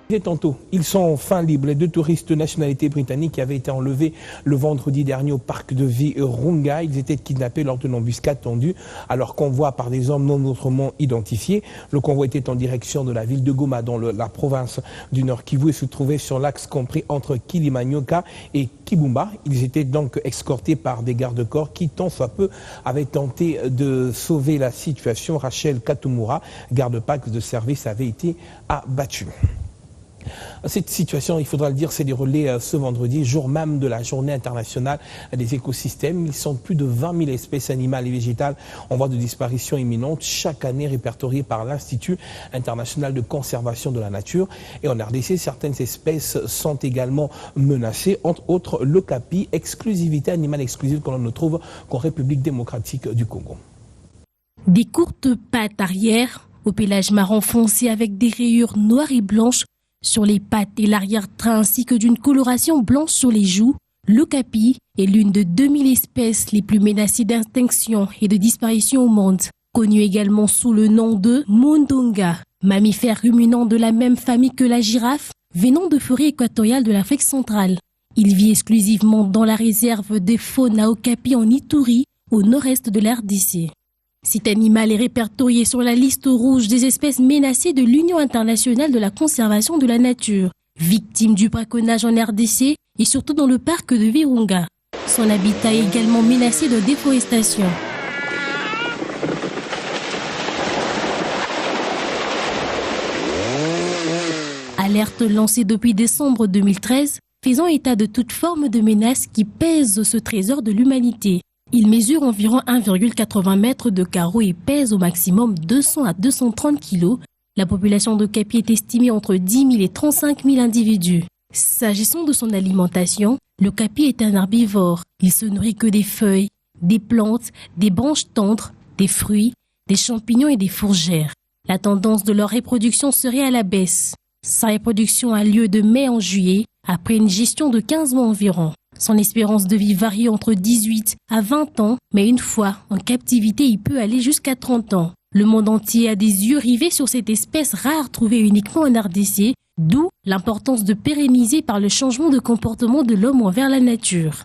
Et tantôt, ils sont enfin libres. Les 2 touristes de nationalité britannique qui avaient été enlevés le vendredi dernier au parc de Virunga. Ils étaient kidnappés lors d'une embuscade tendue à leur convoi par des hommes non autrement identifiés. Le convoi était en direction de la ville de Goma, dans la province du Nord Kivu, et se trouvait sur l'axe compris entre Kilimanyoka et Kibumba. Ils étaient donc escortés par des gardes-corps qui, tant soit peu, avaient tenté de sauver la situation. Rachel Katumura, garde-pax de service, avait été abattue. Cette situation, il faudra le dire, s'est déroulée ce vendredi, jour même de la journée internationale des écosystèmes. Ils sont plus de 20 000 espèces animales et végétales en voie de disparition imminente, chaque année répertoriées par l'Institut international de conservation de la nature. Et en RDC, certaines espèces sont également menacées, entre autres le capi, exclusivité animale exclusive que l'on ne trouve qu'en République démocratique du Congo. Des courtes pattes arrière, au pelage marron foncé avec des rayures noires et blanches sur les pattes et l'arrière-train, ainsi que d'une coloration blanche sur les joues, l'okapi est l'une de 2000 espèces les plus menacées d'extinction et de disparition au monde. Connu également sous le nom de Mondonga, mammifère ruminant de la même famille que la girafe, venant de forêt équatoriale de l'Afrique centrale. Il vit exclusivement dans la réserve des faunes à Okapi en Ituri, au nord-est de la RDC. Cet animal est répertorié sur la liste rouge des espèces menacées de l'Union internationale de la conservation de la nature, victime du braconnage en RDC et surtout dans le parc de Virunga. Son habitat est également menacé de déforestation. Alerte lancée depuis décembre 2013, faisant état de toute forme de menace qui pèse ce trésor de l'humanité. Il mesure environ 1,80 mètres de carreau et pèse au maximum 200 à 230 kilos. La population d'okapi est estimée entre 10 000 et 35 000 individus. S'agissant de son alimentation, l'okapi est un herbivore. Il se nourrit que des feuilles, des plantes, des branches tendres, des fruits, des champignons et des fourgères. La tendance de leur reproduction serait à la baisse. Sa reproduction a lieu de mai en juillet, après une gestion de 15 mois environ. Son espérance de vie varie entre 18 à 20 ans, mais une fois en captivité, il peut aller jusqu'à 30 ans. Le monde entier a des yeux rivés sur cette espèce rare trouvée uniquement en RDC, d'où l'importance de pérenniser par le changement de comportement de l'homme envers la nature.